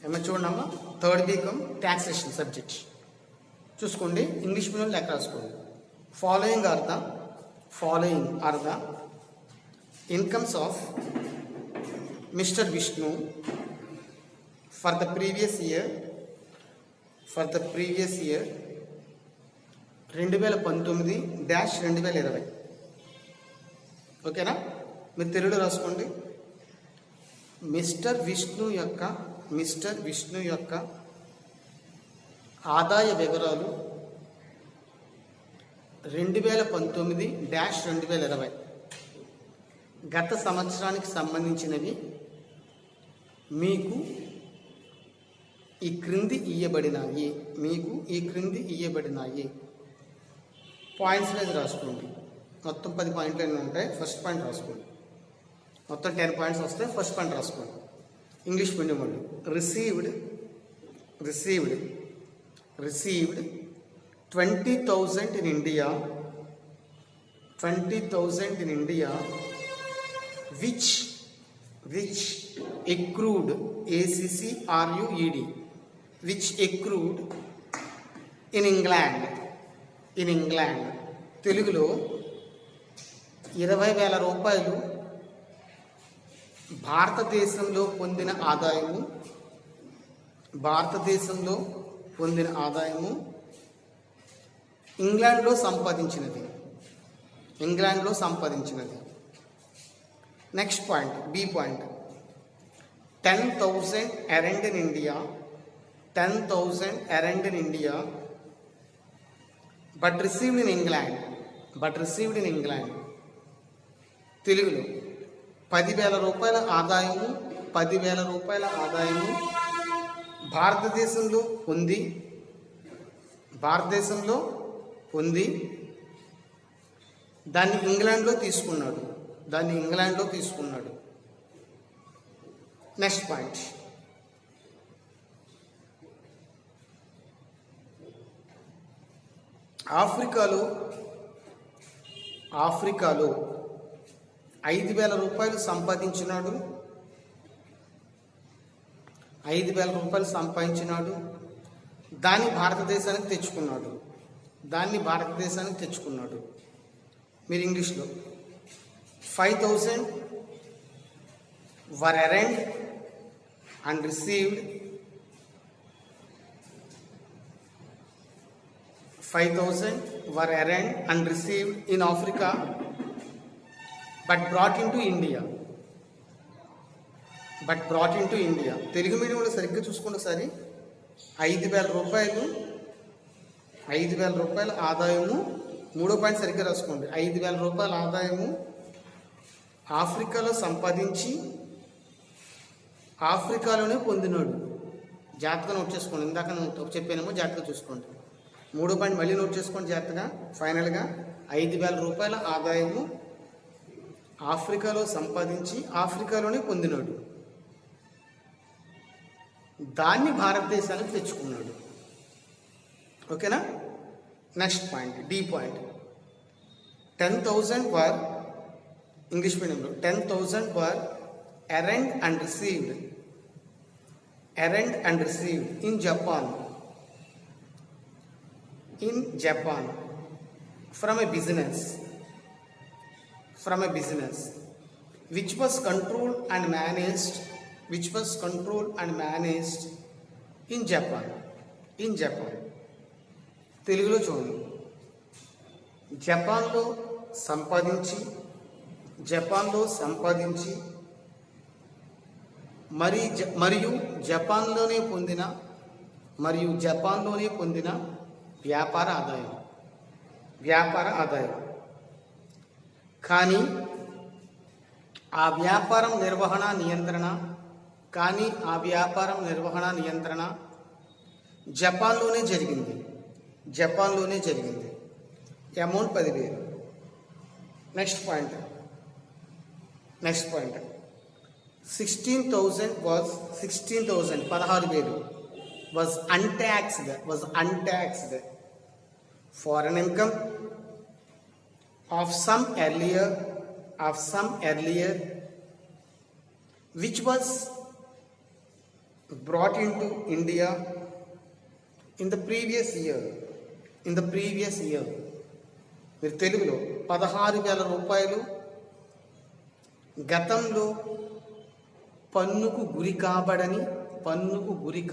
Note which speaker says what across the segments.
Speaker 1: ఏమైనా చూడండి అమ్మా, థర్డ్ బీకామ్ ట్యాక్సేషన్ సబ్జెక్ట్ చూసుకోండి. ఇంగ్లీష్ మీడియం లెక్క రాసుకోండి. Following are the incomes of mister Vishnu for the previous year 2019-2020. ఓకేనా? మీరు తెలుగులో రాసుకోండి. మిస్టర్ విష్ణు యొక్క ఆదాయ వివరాలు 2019-2020 గత సంవత్సరానికి సంబంధించినవి మీకు ఈ క్రింది ఇయ్యబడినాయి. పాయింట్స్ వైజ్ రాసుకోండి. మొత్తం 10 పాయింట్లు ఉంటాయి. ఫస్ట్ పాయింట్ రాసుకోండి. మొత్తం 10 పాయింట్స్ వస్తాయి. ఫస్ట్ పాయింట్ రాసుకోండి. ఇంగ్లీష్ మీడియం వాళ్ళు received 20,000 in India, which accrued ACCRUED, which accrued in England. తెలుగులో 20,000 రూపాయలు భారతదేశంలో పొందిన ఆదాయము ఇంగ్లాండ్లో సంపాదించినది. Next point, B point, 10,000 earned in India but received in England. తెలుగులో 10,000 రూపాయల ఆదాయము భారతదేశంలో పొంది దాన్ని ఇంగ్లాండ్లో తీసుకున్నాడు. నెక్స్ట్ పాయింట్, ఆఫ్రికాలో 5,000 రూపాయలు సంపాదించినాడు. 5,000 రూపాయలు సంపాదించినాడు. దాన్ని భారతదేశానికి తెచ్చుకున్నాడు. మీరు ఇంగ్లీష్లో 5,000 were earned and received. 5,000 were earned and received in Africa but brought into India. Telugu మీడియంలో సరిగ్గా చూసుకోండి ఒకసారి. 5,000 రూపాయల ఆదాయము, మూడో పాయింట్ సరిగ్గా రాసుకోండి. 5,000 రూపాయల ఆదాయము ఆఫ్రికాలో సంపాదించి ఆఫ్రికాలోనే పొందినాడు. జాగ్రత్తగా నోట్ చేసుకోండి. ఇందాక చెప్పానేమో జాగ్రత్తగా చూసుకోండి. మూడో పాయింట్ మళ్ళీ నోట్ చేసుకోండి జాగ్రత్తగా. ఫైనల్గా 5,000 రూపాయల ఆదాయము ఆఫ్రికాలో సంపాదించి ఆఫ్రికాలోనే పొందినాడు. దాన్ని భారతదేశానికి తెచ్చుకున్నాడు. ఓకేనా? Next point, D point, 10,000 were English మీడియంలో 10,000 were earned and received in Japan from a business which was controlled and managed in Japan. తెలుగులో చూడండి. జపాన్లో సంపాదించి మరియు జపాన్లోనే పొందిన వ్యాపార ఆదాయం. కానీ ఆ వ్యాపారం నిర్వహణ నియంత్రణ జపాన్లోనే జరిగింది. Amount 10,000. Next point, 16,000 was untaxed foreign income of some earlier which was brought into India in the previous year. మీరు తెలుగులో 16,000 రూపాయలు గతంలో పన్నుకు గురి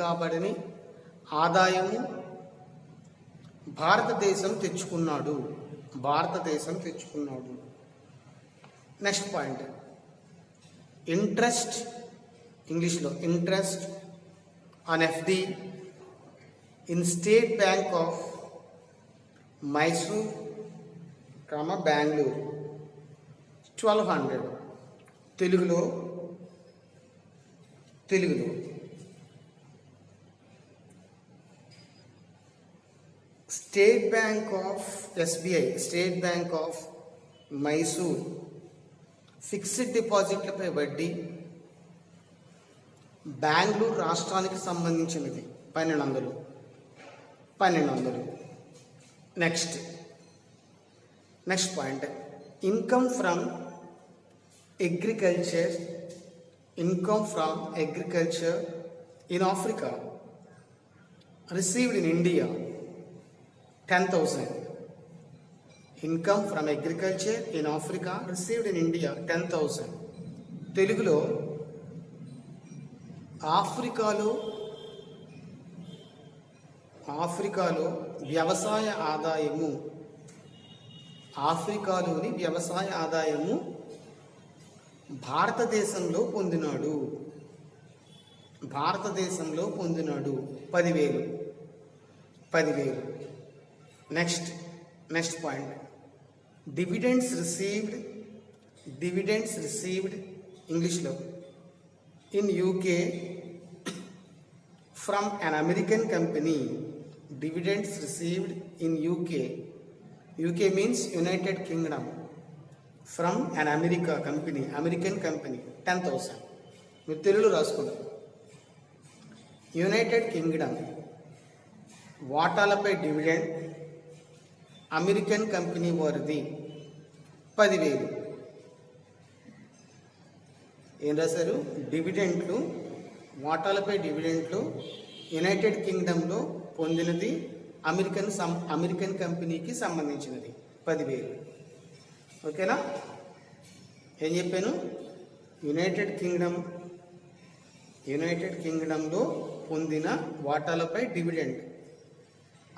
Speaker 1: కాబడని ఆదాయము భారతదేశం తెచ్చుకున్నాడు. నెక్స్ట్ పాయింట్, ఇంట్రెస్ట్, ఇంగ్లీష్లో interest on FD in state bank of Mysore, Bengaluru 1200. తెలుగులో state bank of SBI, state bank of Mysore fixed డిపాజిట్లపై వడ్డీ బెంగళూరు రాష్ట్రానికి సంబంధించినది 1200. Next point, income from agriculture in Africa received in India 10,000. Income from agriculture in Africa received in India 10,000. తెలుగులో ఆఫ్రికాలోని వ్యవసాయ ఆదాయము భారతదేశంలో పొందినాడు 10,000. నెక్స్ట్ పాయింట్, డివిడెండ్స్ రిసీవ్డ్ ఇంగ్లీష్లో in UK from an American company. Dividends received in UK means United Kingdom from an American company 10,000. మీరు తెలుగులో రాసుకోండి. United Kingdom వాటాలపై డివిడెండ్ అమెరికన్ కంపెనీ వారిది 10,000. ఏం రాశారు? డివిడెంట్లు, వాటాలపై డివిడెంట్లు యునైటెడ్ కింగ్డమ్లో పొందినది అమెరికన్ కంపెనీకి సంబంధించినది 10,000. ఓకేనా? ఏం చెప్పాను? యునైటెడ్ కింగ్డమ్లో పొందిన వాటాలపై డివిడెండ్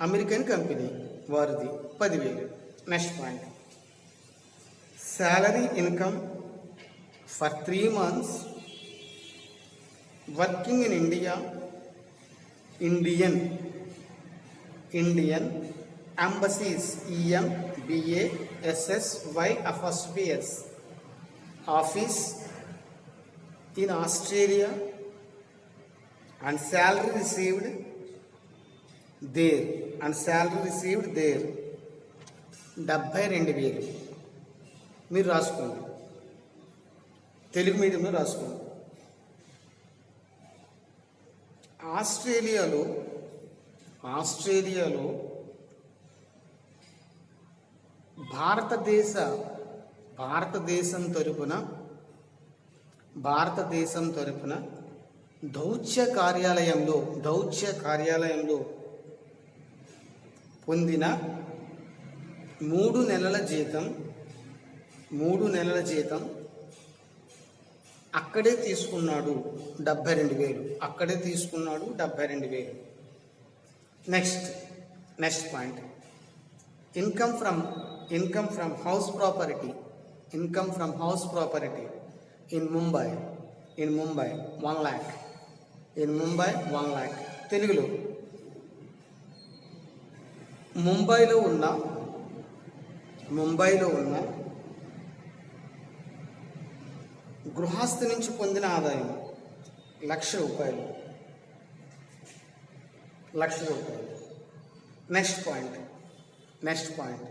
Speaker 1: అమెరికన్ కంపెనీ వారిది 10,000. Next point, salary income for 3 months working in India, Indian embassies, EMBASSYFSBS office in Australia and salary received there 72,000. మీరు రాసుకోండి, తెలుగు మీడియంలో రాసుకోండి. ఆస్ట్రేలియాలో భారతదేశం తరపున దౌత్య కార్యాలయంలో పొందిన 3 నెలల జీతం అక్కడే తీసుకున్నాడు 72,000. Next point, income from house property in Mumbai 1 lakh. తెలుగులో ముంబైలో ఉన్న గృహస్థు నుంచి పొందిన ఆదాయం 1,00,000 రూపాయలు. Next point,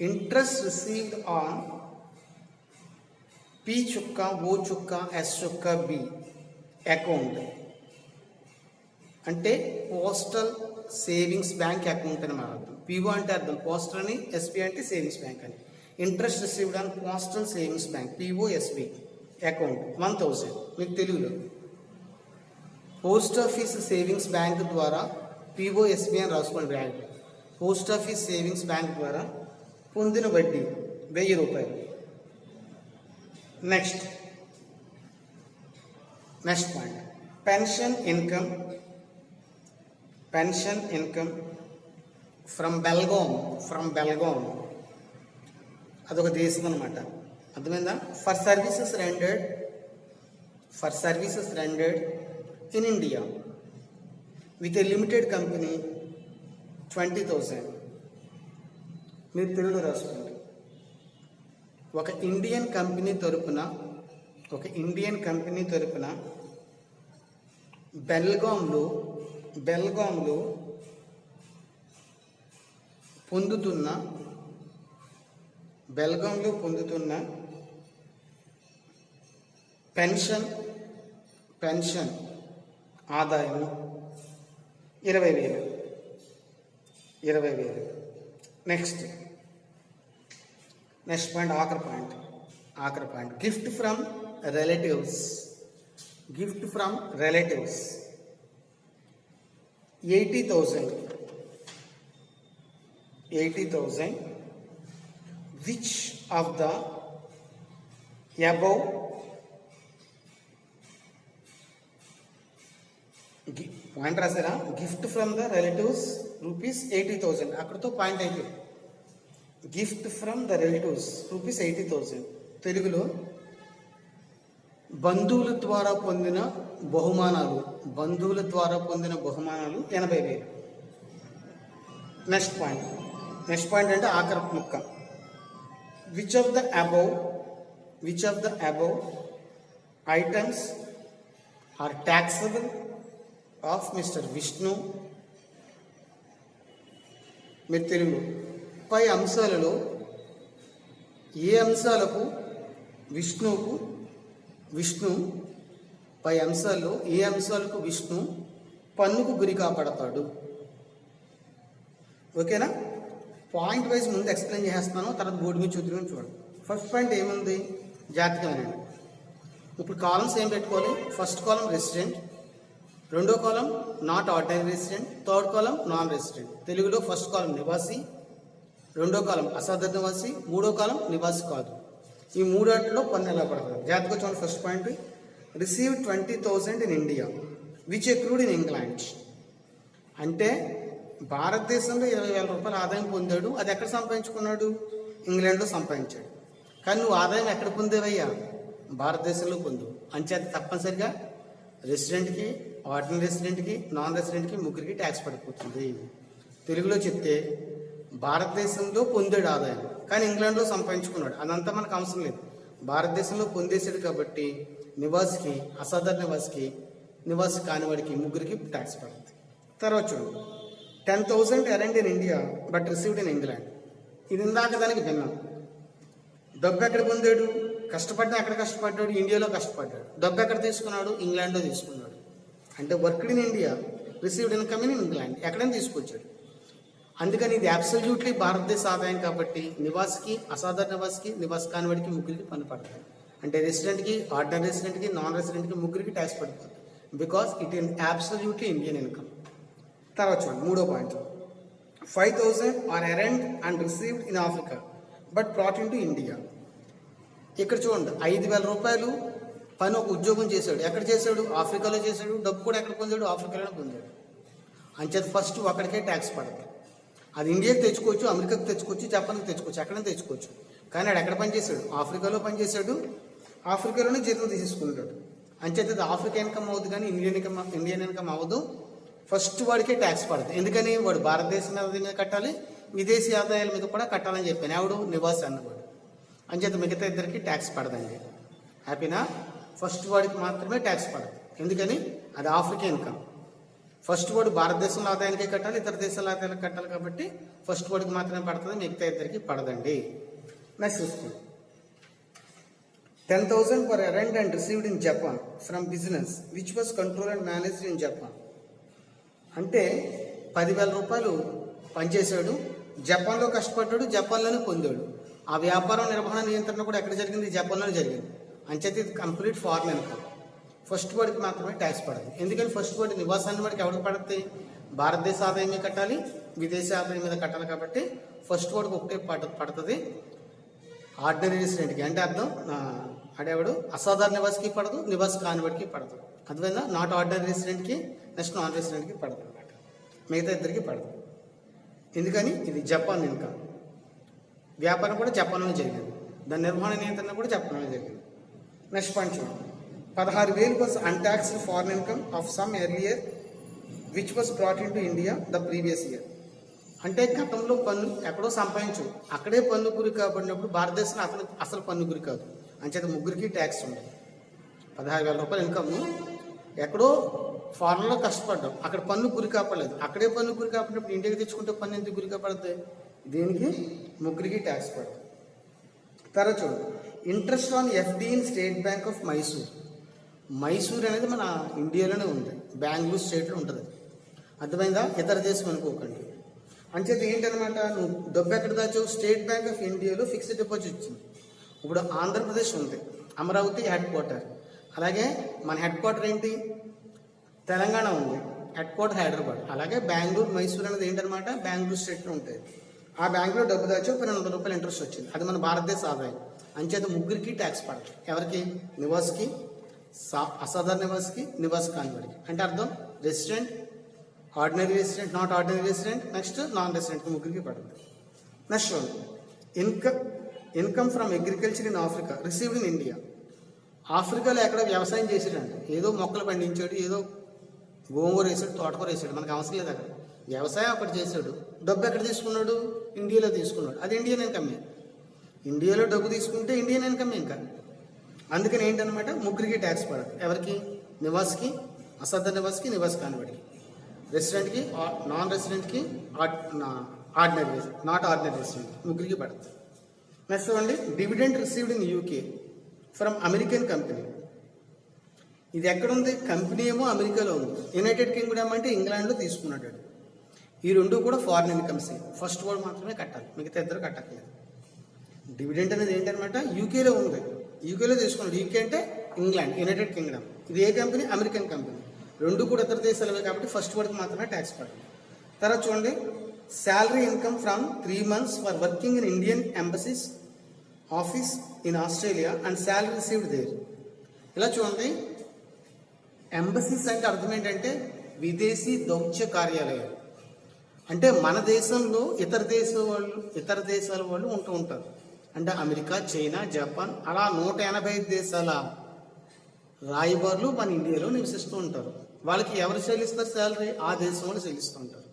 Speaker 1: interest received on P చుక్క, O చుక్క, S చుక్క, B అకౌంట్ అంటే పోస్టల్ సేవింగ్స్ బ్యాంక్ అకౌంట్ అని మన అర్థం. PO అంటే అర్థం పోస్టల్ అని, SB అంటే సేవింగ్స్ బ్యాంక్ అని. Interest received on postal savings bank POSB account 1,000. మీకు తెలుగులో పోస్ట్ ఆఫీస్ సేవింగ్స్ బ్యాంక్ ద్వారా పిఓఎస్బి అని రాసుకోండి bank. Post office savings bank ద్వారా పొందిన వడ్డీ 1000 రూపాయలు. Next point, pension income from Belgaum. అదొక దేశం అనమాట, అర్థమైందా? For services rendered in India with a limited company 20,000. మీరు తెలుగులో రాసుకోండి. ఒక ఇండియన్ కంపెనీ తరపున బెల్గాంలో పొందుతున్న పెన్షన్ ఆదాయం 20,000. నెక్స్ట్ పాయింట్, ఆఖరి point, gift from relatives 80,000. Which of the above point రాసారా? Gift from the relatives rupees 80,000. అక్కడితో పాయింట్ అయిపోయింది. Gift from the relatives rupees 80,000. తెలుగులో బంధువుల ద్వారా పొందిన బహుమానాలు 80,000. నెక్స్ట్ పాయింట్ అంటే ఆఖరి ముక్క, which of the above items are taxable of mister Vishnu. మీరు తెలుగు పై అంశాలలో ఏ అంశాలకు విష్ణు పన్నుకు గురి కాపాడతాడు? ఓకేనా? పాయింట్ వైజ్ ముందు ఎక్స్ప్లెయిన్ చేస్తున్నాను, తర్వాత బోర్డు మీద చూడండి. ఫస్ట్ పాయింట్ ఏముంది? జాతకమేనండి. ఇప్పుడు కాలమ్స్ ఏం పెట్టుకోవాలి? ఫస్ట్ కాలం రెసిడెంట్, రెండో కాలం నాట్ ఆర్డినరీ రెసిడెంట్, థర్డ్ కాలం నాన్ రెసిడెంట్. తెలుగులో ఫస్ట్ కాలం నివాసి, రెండో కాలం అసాధారణ నివాసి, మూడో కాలం నివాసి కాదు. ఈ మూడాటిలో పన్ను ఎలా పడతారు? జాతకం చూడండి. First point, receive 20,000 in India which accrued in England. అంటే భారతదేశంలో 20,000 రూపాయల ఆదాయం పొందాడు. అది ఎక్కడ సంపాదించుకున్నాడు? ఇంగ్లాండ్లో సంపాదించాడు. కానీ నువ్వు ఆదాయం ఎక్కడ పొందేవయ్యా? భారతదేశంలో పొందు. అంచేత తప్పనిసరిగా రెసిడెంట్కి, ఆర్డినరీ రెసిడెంట్కి, నాన్ రెసిడెంట్కి ముగ్గురికి ట్యాక్స్ పడిపోతుంది. తెలుగులో చెప్తే భారతదేశంలో పొందాడు ఆదాయం, కానీ ఇంగ్లాండ్లో సంపాదించుకున్నాడు. అదంతా మనకు అవసరం లేదు. భారతదేశంలో పొందేసాడు కాబట్టి నివాసికి, అసాధారణ నివాసి కానివాడికి ముగ్గురికి ట్యాక్స్ పడుతుంది. తర్వాత చూడండి, 10,000 earned in India but received in England. ఇది ఇందాక దానికి భిన్నం. డబ్బు ఎక్కడ పొందాడు? ఎక్కడ కష్టపడ్డాడు? ఇండియాలో కష్టపడ్డాడు. డబ్బు ఎక్కడ తీసుకున్నాడు? ఇంగ్లాండ్లో తీసుకున్నాడు. అంటే worked in India, received income in England, ఎక్కడైనా తీసుకొచ్చాడు. అందుకని ఇది అబ్సల్యూట్లీ భారతదేశ ఆదాయం కాబట్టి నివాసికి, అసాధారణ నివాసి కానివాడికి ముగ్గురికి పన్ను పడుతుంది. అంటే రెసిడెంట్కి, ఆర్డినరీ రెసిడెంట్కి, నాన్ రెసిడెంట్కి ముగ్గురికి ట్యాక్స్ పడుతుంది. Because it in absolutely Indian income. తర్వాత చూడండి, మూడో point, 5,000 are earned and received in Africa but brought in to India. ఇక్కడ చూడండి, 5,000 రూపాయలు పని ఒక ఉద్యోగం చేశాడు. ఎక్కడ చేశాడు? ఆఫ్రికాలో చేశాడు. డబ్బు కూడా ఎక్కడ పొందాడు? ఆఫ్రికాలోనే పొందాడు. అంచేత ఫస్ట్ అక్కడికే ట్యాక్స్ పడుతుంది. అది ఇండియాకి తెచ్చుకోవచ్చు, అమెరికాకి తెచ్చుకోవచ్చు, జపాన్కి తెచ్చుకోవచ్చు, ఎక్కడైనా తెచ్చుకోవచ్చు. కానీ ఆడు ఎక్కడ పనిచేశాడు? ఆఫ్రికాలో పనిచేశాడు. ఆఫ్రికాలోనే జీతం తీసేసుకుంటాడు. అంచేత అది ఆఫ్రికా ఇన్కమ్ అవ్వదు, కానీ ఇండియన్ ఇన్కమ్ అవ్వదు. ఫస్ట్ వాడికే ట్యాక్స్ పడుతుంది. ఎందుకని? వాడు భారతదేశం మీద కట్టాలి, విదేశీ ఆదాయాల మీద కూడా కట్టాలని చెప్పాను. ఎవడు? నివాసి అన్నవాడు. అంచేత మిగతా ఇద్దరికి ట్యాక్స్ పడదండి. హ్యాపీనా? ఫస్ట్ వాడికి మాత్రమే ట్యాక్స్ పడదు. ఎందుకని? అది ఆఫ్రికా ఇన్కమ్. ఫస్ట్ వాడు భారతదేశంలో ఆదాయానికే కట్టాలి, ఇతర దేశాల ఆదాయాలకు కట్టాలి కాబట్టి ఫస్ట్ వాడికి మాత్రమే పడుతుంది, మిగతా ఇద్దరికి పడదండి. నెక్స్ట్ చూసుకోండి, 10,000 were earned and received in Japan from business which was controlled and managed in Japan. అంటే 10,000 రూపాయలు పనిచేశాడు, జపాన్లో కష్టపడ్డాడు, జపాన్లోనే పొందాడు. ఆ వ్యాపారం నిర్వహణ నియంత్రణ కూడా ఎక్కడ జరిగింది? జపాన్లోనే జరిగింది. అంచేత ఇది కంప్లీట్ ఫారెన్ ఇన్కమ్. ఫస్ట్ వర్డ్కి మాత్రమే ట్యాక్స్ పడదు. ఎందుకని ఫస్ట్ వర్డ్ నివాసాన్ని వాడికి ఎవరికి పడుతుంది? భారతదేశ ఆదాయం మీద కట్టాలి, విదేశీ ఆదాయం మీద కట్టాలి. కాబట్టి ఫస్ట్ వర్డ్కి ఒకటే పడుతుంది. ఆర్డినరీ రెసిడెంట్కి అంటే అర్థం అడేవాడు అసాధారణ నివాసికి పడదు, నివాసి కానివాడికి పడదు. అర్థమైందా? నాట్ ఆర్డినరీ రెసిడెంట్కి, నెక్స్ట్ నాన్ రెసిడెంట్కి పడదు అనమాట. మిగతా ఇద్దరికి పడదు. ఎందుకని? ఇది జపాన్ ఇన్కమ్. వ్యాపారం కూడా జపాన్లో జరిగింది, దాని నిర్వహణ నియంత్రణ కూడా జపాన్లో జరిగింది. నెక్స్ట్ పాయింట్ చూడండి. 16,000 was untaxed foreign income of some earlier which was brought into India the previous year. అంటే గతంలో పన్ను ఎక్కడో సంపాదించు అక్కడే పన్ను గురి కాబడినప్పుడు భారతదేశంలో అసలు పన్ను గురి కాదు. అంచేత ముగ్గురికి ట్యాక్స్ ఉండదు. 16,000 రూపాయల ఇన్కమ్ ఎక్కడో ఫారెన్లో కష్టపడ్డాం, అక్కడ పన్ను గురి కాపడలేదు, అక్కడే పన్ను గురి కాపడినప్పుడు ఇండియాకి తెచ్చుకుంటే పన్ను ఎందుకు గురి కాపడుతుంది? దీనికి ముగ్గురికి ట్యాక్స్ పడుతుంది. తర్వాత చూడండి. Interest on FD in state bank of Mysore. Mysore అనేది మన ఇండియాలోనే ఉంది, బెంగళూరు స్టేట్లో ఉంటుంది. అర్థమైందా? ఇతర దేశం అనుకోకండి. అంచేత ఏంటనమాట, నువ్వు డబ్బు ఎక్కడ దాచావు? స్టేట్ బ్యాంక్ ఆఫ్ ఇండియాలో ఫిక్స్డ్ డిపాజిట్ ఇచ్చింది. ఇప్పుడు ఆంధ్రప్రదేశ్ ఉంది, అమరావతి హెడ్ క్వార్టర్. అలాగే మన హెడ్ క్వార్టర్ ఏంటి? తెలంగాణ ఉంది, హెడ్ క్వార్టర్ హైదరాబాద్. అలాగే బెంగళూరు, మైసూర్ అనేది ఏంటనమాట బెంగళూరు స్టేట్లో ఉంటుంది. ఆ బ్యాంకులో డబ్బు దాచావు, 1200 రూపాయలు ఇంట్రెస్ట్ వచ్చింది. అది మన భారతదేశ ఆదాయం. అంచేత ముగ్గురికి ట్యాక్స్ పడుతుంది. ఎవరికి? నివాస్కి, అసాధారణ నివాస్కి, నివాస్ కానివాడికి. అంటే అర్థం resident, ordinary resident, not ordinary resident, next non రెసిడెంట్కి ముగ్గురికి పడుతుంది. Next income from agriculture in Africa received in India. ఆఫ్రికాలో ఎక్కడ వ్యవసాయం చేసాడంటే ఏదో మొక్కలు పండించాడు, ఏదో గోంగూర వేసాడు, తోటకూర వేసాడు, మనకు అవసరం లేదు. అక్కడ వ్యవసాయం అక్కడ చేశాడు, డబ్బు ఎక్కడ తీసుకున్నాడు? ఇండియాలో తీసుకున్నాడు. అది ఇండియన్ ఇన్కమే. ఇండియాలో డబ్బు తీసుకుంటే ఇండియన్ ఇన్కమ్ ఇంకా. అందుకని ఏంటనమాట ముగ్గురికి ట్యాక్స్ పడదు. ఎవరికి? నివాస్కి, అసాధారణ నివాస్కి, నివాస్ కానివాడికి. రెసిడెంట్కి, నాన్ రెసిడెంట్కి, ఆర్డినరీ, నాట్ ఆర్డినరీ రెసిడెంట్ ముగ్గురికి పడుతుంది. నెక్స్ట్ చూడండి. Dividend received in UK from American company. ఇది ఎక్కడుంది? కంపెనీ ఏమో అమెరికాలో ఉంది, యునైటెడ్ కింగ్డమ్ అంటే ఇంగ్లాండ్లో తీసుకున్నాడు. ఈ రెండు కూడా ఫారిన్ ఇన్కమ్స్. ఫస్ట్ వర్డ్ మాత్రమే కట్టాలి, మిగతా ఇద్దరు కట్టట్లేదు. డివిడెంట్ అనేది ఏంటనమాట యూకేలో ఉంది, యూకేలో తీసుకున్నాడు. యూకే అంటే ఇంగ్లాండ్, యునైటెడ్ కింగ్డమ్. ఇది ఏ కంపెనీ? American company. రెండు కూడా ఇతర దేశాలవే కాబట్టి ఫస్ట్ వర్డ్కి మాత్రమే ట్యాక్స్ పడుతుంది. తర్వాత చూడండి. Salary income from 3 months for working in Indian embassies office in Australia and salary received there. ఇలా చూడండి. ఎంబసీస్ అంటే అర్థం ఏంటంటే విదేశీ దౌత్య కార్యాలయాలు. అంటే మన దేశంలో ఇతర దేశాల వాళ్ళు ఉంటూ ఉంటారు. అంటే అమెరికా, చైనా, జపాన్ అలా 185 దేశాల రాయబారులు మన ఇండియాలో నివసిస్తూ ఉంటారు. వాళ్ళకి ఎవరు చెల్లిస్తారు శాలరీ? ఆ దేశం వాళ్ళు చెల్లిస్తూ ఉంటారు.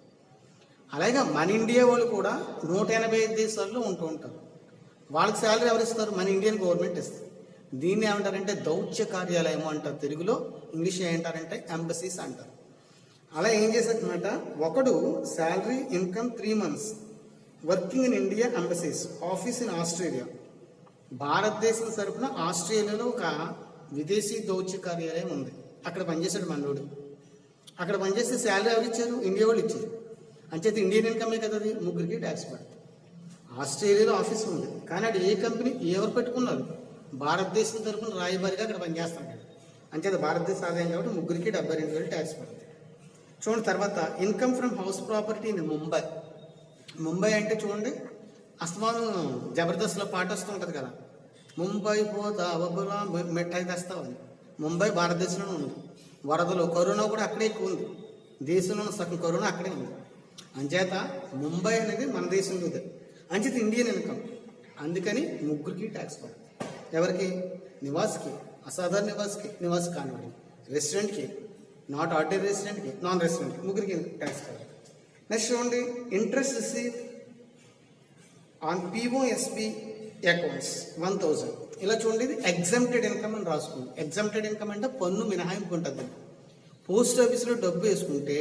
Speaker 1: అలాగే మన ఇండియా వాళ్ళు కూడా 185 దేశాల్లో ఉంటూ ఉంటారు. వాళ్ళకి శాలరీ ఎవరు ఇస్తారు? మన ఇండియన్ గవర్నమెంట్ ఇస్తారు. దీన్ని ఏమంటారంటే దౌత్య కార్యాలయం అంటారు తెలుగులో. ఇంగ్లీష్ ఏంటారంటే ఎంబసీస్ అంటారు. అలా ఏం చేశారనమాట, ఒకడు salary income 3 months working in India embassies office in Australia. భారతదేశం తరపున ఆస్ట్రేలియాలో ఒక విదేశీ దౌత్య కార్యాలయం ఉంది, అక్కడ పనిచేశాడు మనోడు. అక్కడ పనిచేస్తే శాలరీ ఎవరు ఇచ్చారు? ఇండియా వాళ్ళు ఇచ్చారు. అంచేత ఇండియన్ ఇన్కమే కదా అది. ముగ్గురికి ట్యాక్స్ పడుతుంది. ఆస్ట్రేలియాలో ఆఫీస్ ఉంది, కానీ అది ఏ కంపెనీ ఎవరు పెట్టుకున్నారు? భారతదేశం తరపున రాయబారిగా అక్కడ పనిచేస్తాడు. అంచేత భారతదేశ ఆదాయం కాబట్టి ముగ్గురికి 72,000 ట్యాక్స్ పడుతుంది. చూడండి. తర్వాత income from house property in Mumbai. Mumbai అంటే చూడండి, అస్తమానం జబర్దస్త్లో పాట వస్తూ ఉంటుంది కదా, ముంబై పోతా బొబ్బులా మిఠాయి తెస్తావని. ముంబై భారతదేశంలోనే ఉంది. వరదలు, కరోనా కూడా అక్కడే ఎక్కువ ఉంది. దేశంలో సగం కరోనా అక్కడే ఉంది. అంచేత ముంబై అనేది మన దేశంలో ఉంది. అంచేత ఇండియన్ ఇన్కమ్. అందుకని ముగ్గురికి ట్యాక్స్ పడుతుంది. ఎవరికి? నివాస్కి, అసాధారణ నివాస్కి, నివాస్ కానివాడి. రెసిడెంట్కి, నాట్ ఆర్డినరీ రెసిడెంట్కి, నాన్ రెసిడెంట్కి ముగ్గురికి ట్యాక్స్ పడుతుంది. నెక్స్ట్ చూడండి. Interest receive on POSB accounts 1,000. ఇలా చూడండి. ఇది ఎగ్జామ్టెడ్ ఇన్కమ్ అని రాసుకుంది. ఎగ్జామ్టెడ్ ఇన్కమ్ అంటే పన్ను మినహాయింపు ఉంటుంది. పోస్ట్ ఆఫీస్లో డబ్బు వేసుకుంటే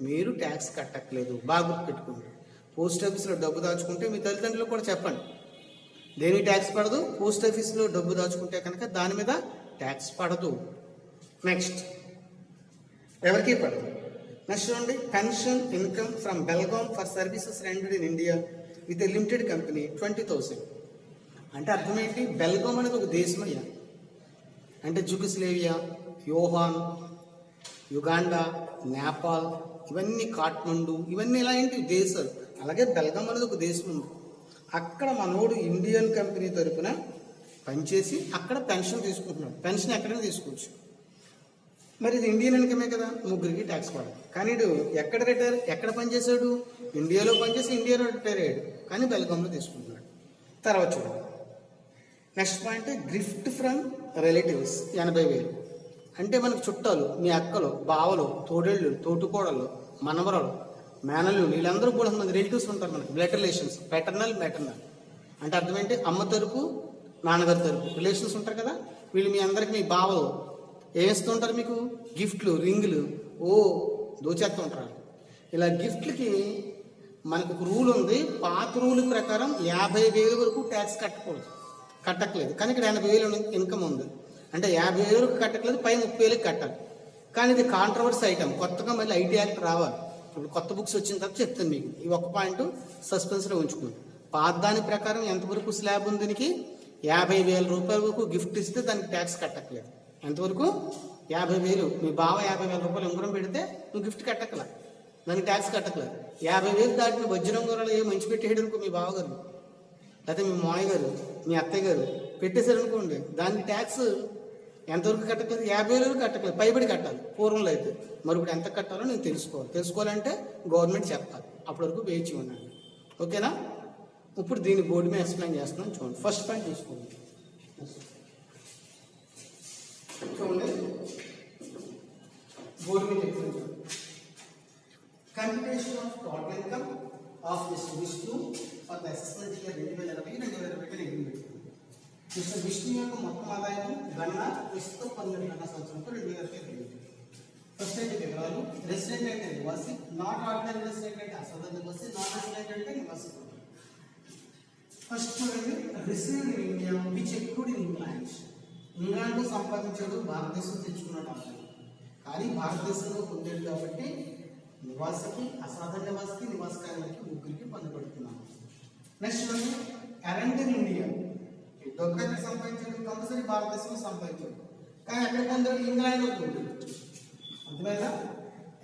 Speaker 1: మీరు ట్యాక్స్ కట్టట్లేదు. బాగా గుర్తుపెట్టుకోండి. పోస్ట్ ఆఫీస్లో డబ్బు దాచుకుంటే మీ తల్లిదండ్రులకు కూడా చెప్పండి, దేనికి ట్యాక్స్ పడదు. పోస్ట్ ఆఫీస్లో డబ్బు దాచుకుంటే కనుక దాని మీద ట్యాక్స్ పడదు. నెక్స్ట్ ఎవరికి పడదు. నెక్స్ట్ చూడండి. Pension income from Belgaum for services rendered in India with a limited company 20,000. అంటే అర్థం ఏంటి? బెల్గాం అనేది ఒక దేశం అయ్యా. అంటే జుగోస్లేవియా, యోహాన్, యుగాండా, నేపాల్, ఇవన్నీ కాఠ్మండు, ఇవన్నీ ఇలాంటి దేశాలు. అలాగే బెల్గం అనేది ఒక దేశం ఉంది. అక్కడ మనోడు ఇండియన్ కంపెనీ తరపున పనిచేసి అక్కడ పెన్షన్ తీసుకుంటున్నాడు. పెన్షన్ ఎక్కడైనా తీసుకోవచ్చు. మరి ఇది ఇండియన్ ఇన్కమే కదా, ముగ్గురికి ట్యాక్స్ పడాలి. కానీ ఇడు ఎక్కడ పనిచేశాడు? ఇండియాలో పనిచేసి ఇండియాలో రిటైర్ అయ్యాడు, కానీ బెల్గంలో తీసుకుంటున్నాడు. తర్వాత చూడండి, next point gift from relatives 80,000. అంటే మనకు చుట్టాలు, మీ అక్కలు, బావలు, తోడేళ్ళు, తోటుకోడళ్ళు, మనవరాలు, మేనల్లు, వీళ్ళందరూ కూడా మంది రిలేటివ్స్ ఉంటారు మనకి. Blood relations, paternal, maternal. అంటే అర్థం ఏంటి? అమ్మ తరపు, నాన్నగారి తరపు రిలేషన్స్ ఉంటారు కదా, వీళ్ళు మీ అందరికి, మీ బావలు ఏమిస్తూ ఉంటారు మీకు? గిఫ్ట్లు, రింగులు, దోచేస్తూ ఉంటారు. ఇలా గిఫ్ట్లకి మనకు ఒక రూల్ ఉంది. పాత రూల్ ప్రకారం 50,000 వరకు ట్యాక్స్ కట్టట్లేదు. కానీ ఇక్కడ 80,000 ఇన్కమ్ ఉంది. అంటే 50,000 వరకు కట్టట్లేదు, పై 30,000 కట్టాలి. కానీ ఇది కాంట్రవర్సీ ఐటమ్. కొత్తగా మళ్ళీ ఐటీ యాక్ట్ రావాలి. ఇప్పుడు కొత్త బుక్స్ వచ్చిన తర్వాత చెప్తాను మీకు. ఈ ఒక్క పాయింట్ సస్పెన్స్లో ఉంచుకోండి. పాత దాని ప్రకారం ఎంతవరకు స్లాబ్ ఉంది? దీనికి 50,000 రూపాయల వరకు గిఫ్ట్ ఇస్తే దానికి ట్యాక్స్ కట్టట్లేదు. ఎంతవరకు? 50,000. మీ బావ 50,000 రూపాయలు ఉంగరం పెడితే నువ్వు గిఫ్ట్ కట్టక్కల, దానికి ట్యాక్స్ కట్టక్కలేదు. 50,000 దాటిన వజ్రం ఉంగరాలు ఏ మంచి పెట్టేయడం అనుకో, మీ బావగారు లేకపోతే మీ మామయ్య గారు, మీ అత్తయ్య గారు పెట్టేశారు అనుకోండి, దానికి ట్యాక్స్ ఎంతవరకు కట్టట్లేదు? 50,000 కట్టట్లేదు, పైబడి కట్టాలి. పూర్వంలో అయితే. మరి ఇప్పుడు ఎంత కట్టాలో నేను తెలుసుకోవాలంటే గవర్నమెంట్ చెప్పాలి. అప్పటి వరకు వేచి ఉన్నాను. ఓకేనా? ఇప్పుడు దీన్ని బోర్డు మీద ఎక్స్ప్లెయిన్ చేస్తున్నాను. చూడండి, ఫస్ట్ పాయింట్ తీసుకోండి. చూడండి, బోర్డు మీద చెప్తున్నాను. Computation of total income of mister Vishnu for the assessment year 2020-2021. Mister Vishnu యొక్క మొత్తం ఆదాయం గణన ప్రస్తుత 12 సంవత్సరంతో 2022. ఫస్ట్ అయితే వివరాలు. రెసిడెంట్ అంటే నివాసి, నాట్ ఆర్డినరీ రెసిడెంట్ అంటే అసాధారణ నివాసి, నాన్ రెసిడెంట్ అంటే నివాసి. ఫస్ట్ చూడండి, received in India which accrued in England. ఇంగ్లాండ్లో సంపాదించాడు, భారతదేశం తెచ్చుకున్నాడు ఆదాయం. కానీ భారతదేశంలో పొందాడు కాబట్టి నివాసికి, అసాధారణ నివాసికి, నివాసకారులకి ముగ్గురికి పన్ను పడుతున్నాము. నెక్స్ట్ చూడండి, ఎర్న్డ్ ఇన్ ఇండియా. డబ్బు సంపాదించాడు, కంపల్సరీ భారతదేశంలో సంపాదించాడు, కానీ ఎక్కడ పొందాడు? ఇంగ్లాండ్లో పొందాడు. అర్థమైనా?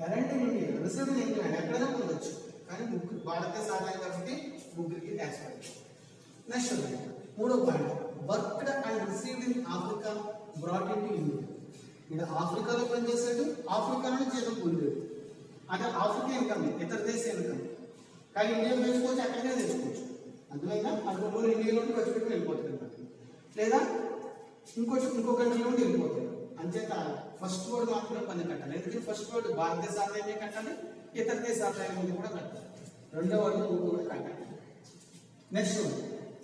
Speaker 1: Earned in India, received in England, ఎక్కడైనా పొందొచ్చు, కానీ ముగ్గురు భారతదేశ ఆదాయం కాబట్టి ముగ్గురికి ట్యాక్స్ పడుతుంది. నెక్స్ట్ చూడండి, మూడో point, worked and received in Africa brought in to India. ఇక్కడ ఆఫ్రికాలో పనిచేసాడు, ఆఫ్రికాలోనే జీతం పొందాడు. అంటే ఆఫ్రికా ఇన్కమ్, ఇతర దేశ ఇన్కమ్, కానీ ఇండియా తెచ్చుకోవచ్చు, ఎక్కడికైనా తెచ్చుకోవచ్చు. అందువల్ల అందులో ఇండియాలో ఖర్చు పెట్టి వెళ్ళిపోతుంది అనమాట. లేదా ఇంకో కంట్రీలో ఉండి వెళ్ళిపోతుంది. అంచేత ఫస్ట్ వర్డ్ మాత్రమే పన్ను కట్టాలి. ఎందుకంటే ఫస్ట్ వర్డ్ భారతదేశ ఆదాయమే కట్టాలి, ఇతర దేశ ఆదాయం మీద కూడా కట్టాలి. రెండో వర్డ్ కూడా కట్టాలి. Next,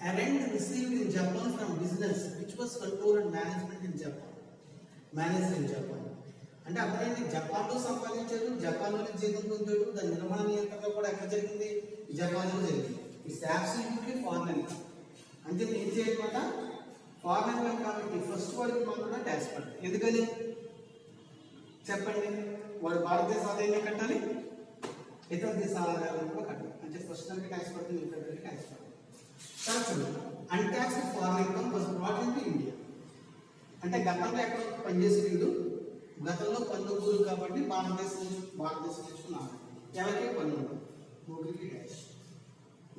Speaker 1: earned received in Japan from business which was controlled and management in Japan. Managed in Japan అంటే అప్పుడైతే జపాన్లో సంపాదించాడు, జపాన్లోనే జీతం పొందాడు. దాని నిర్మాణ నియంత్రణ కూడా ఎక్కడ జరిగింది? జపాన్లో జరిగింది. It's absolutely foreign income. అంటే ఏం చేయమాట? ఫారెన్ ఇన్కమ్ కాబట్టి ఫస్ట్ వాడికి మాత్రమే ట్యాక్స్ పడుతుంది. ఎందుకని చెప్పండి? వాడు భారతదేశ ఆదాయమే కట్టాలి, ఇతర దేశ ఆదాయాలను కూడా కట్టాలి. అంటే ఫస్ట్ దానికి ట్యాక్స్ పడుతుంది, ఇతర ట్యాక్స్ పడుతుంది. Untaxed foreign income was brought in to India. అంటే గతంలో ఎక్కడ పనిచేసే వీడు గతంలో పన్ను ఊరు కాబట్టి భారతదేశం తెచ్చుకున్నాను. ఎవరికి పన్ను? ముగ్గురికి ట్యాక్స్.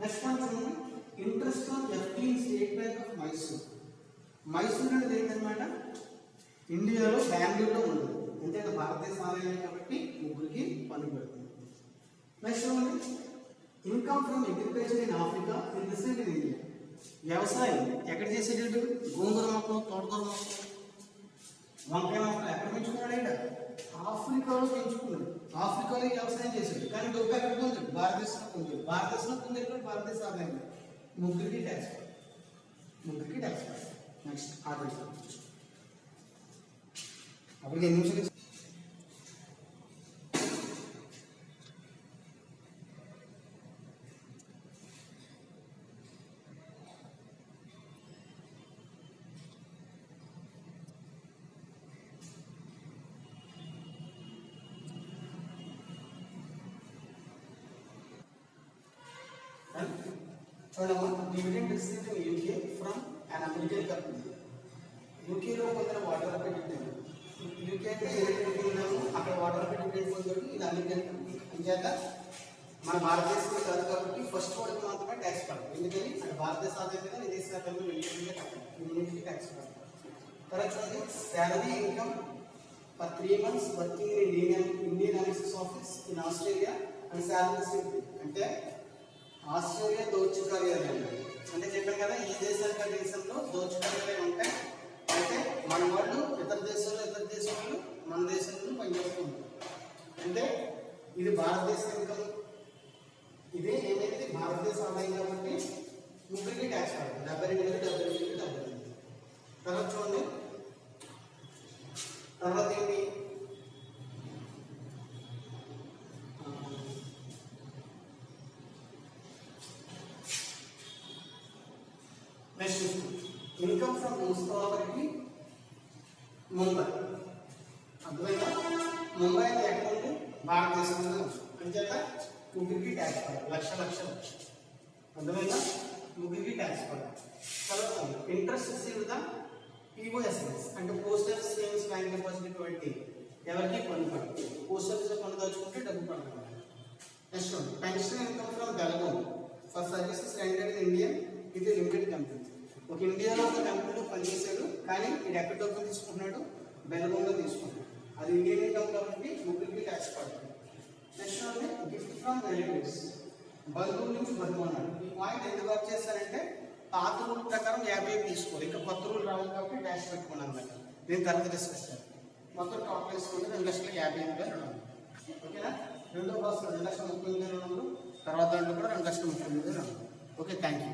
Speaker 1: నెక్స్ట్ వన్ చూడండి, interest on FD state bank of Mysore. Mysore అనేది ఏంటన్నమాట? ఇండియాలో బెంగళూరులో ఉంది. అంటే భారతదేశ ఆదాయం కాబట్టి ముగ్గురికి పన్ను పెడుతుంది. నెక్స్ట్ చూడండి, income from agriculture in Africa in received in India. వ్యవసాయం ఎక్కడ చేసేటట్టు? గోంగూర మొక్కలు, తోటకూర మొక్కలు, వంకాయ మొక్కలు ఎక్కడ పెంచుకున్నాడు? ఆయన ఆఫ్రికాలో పెంచుకున్నాడు. ఆఫ్రికాలో వ్యవసాయం చేశాడు, కానీ డబ్బు ఎక్కడ పొందాడు? భారతదేశంలో పొందాడు. భారతదేశంలో పొందేటప్పుడు భారతదేశ ఆదాయం ముగ్గురికి ట్యాక్స్. నెక్స్ట్ ఆర్డర్ అప్పుడు 8 నిమిషాలు. చూడమ్మా, dividend received in UK from an American company. యూకేలో కొందరు వాటర్ పెట్టింది, అంటే ఎలక్ట్రిక్ ఉన్నాము, అక్కడ వాటర్ డిపెండ్ పొందాడు, ఇది అమెరికన్ కంపెనీ. అంచేత మన భారతదేశంలో కాదు కాబట్టి ఫస్ట్ వాడికి మాత్రమే ట్యాక్స్ పడదు. ఎందుకని అక్కడ భారతదేశ ఆదాయం మీద విదేశీ ఆదాయం రెండింటికి ట్యాక్స్ పడదు. తర్వాత salary income for 3 months working in Indian analysis office in Australia and salary అంటే ఆస్ట్రేలియా దౌత్య కార్యాలయం. అంటే చెప్పాను కదా, ఈ దేశంలో దౌత్య కార్యాలయం ఉంటాయి. అయితే మన వాళ్ళు ఇతర దేశాలు మన దేశంలో పనిచేస్తూ ఉంటారు. అంటే ఇది భారతదేశ ఇన్కమ్, ఇదే ఏమైతే భారతదేశ ఆదాయం కాబట్టి ముగ్గురికి ట్యాక్స్ పడుతుంది. 72,000. తర్వాత చూడండి, తర్వాత ఏంటి, next income from municipality Mumbai. అర్థమైందా? ముంబై అనేది ఎక్కడ ఉంది? భారతదేశంలో ఉంది. అంచేత ముగ్గురికి ట్యాక్స్ పడాలి, లక్ష. అర్థమైందా? ముగ్గురికి ట్యాక్స్ పడాలి. తర్వాత ఇంట్రెస్ట్ రిసీవ్ ద POSS అంటే పోస్టల్ సేవింగ్స్ బ్యాంక్ డిపాజిట్ 20 ఎవరికి పన్ను పడుతుంది. పోస్ట్ ఆఫీస్లో పన్ను దాచుకుంటే డబ్బు పడుతుంది. నెక్స్ట్ పెన్షన్ ఇన్కమ్ ఫ్రమ్ బెల్గోన్ for services rendered in India ఇది లిమిటెడ్ కంపెనీ. ఒక ఇండియాలో ఒక కంపెనీలో పనిచేశాడు, కానీ ఇది ఎక్కడ డబ్బులు తీసుకుంటున్నాడు? బెల్గోన్లో తీసుకుంటాడు. అది ఇండియన్ ఇన్కమ్ కాబట్టి ముగ్గురికి ట్యాక్స్ పడుతుంది. నెక్స్ట్ గిఫ్ట్ ఫ్రమ్ రిలేటివ్స్, బంధువుల నుంచి బంధువు అన్నాడు. ఈ పాయింట్ ఎందుకు వర్క్ చేస్తారంటే పాత రూల్ ప్రకారం 50 తీసుకోవాలి, ఇంకా కొత్త రూల్ రావాలి కాబట్టి ట్యాక్స్ పెట్టుకున్నాను అన్నమాట. నేను తర్వాత డిస్కస్ చేస్తాను. మొత్తం టోటల్ వేసుకుంటే 2,58,200. ఓకేనా? రెండో బస్సు 2,38,200, తర్వాత దాంట్లో కూడా 2,38,200. Okay, thank you.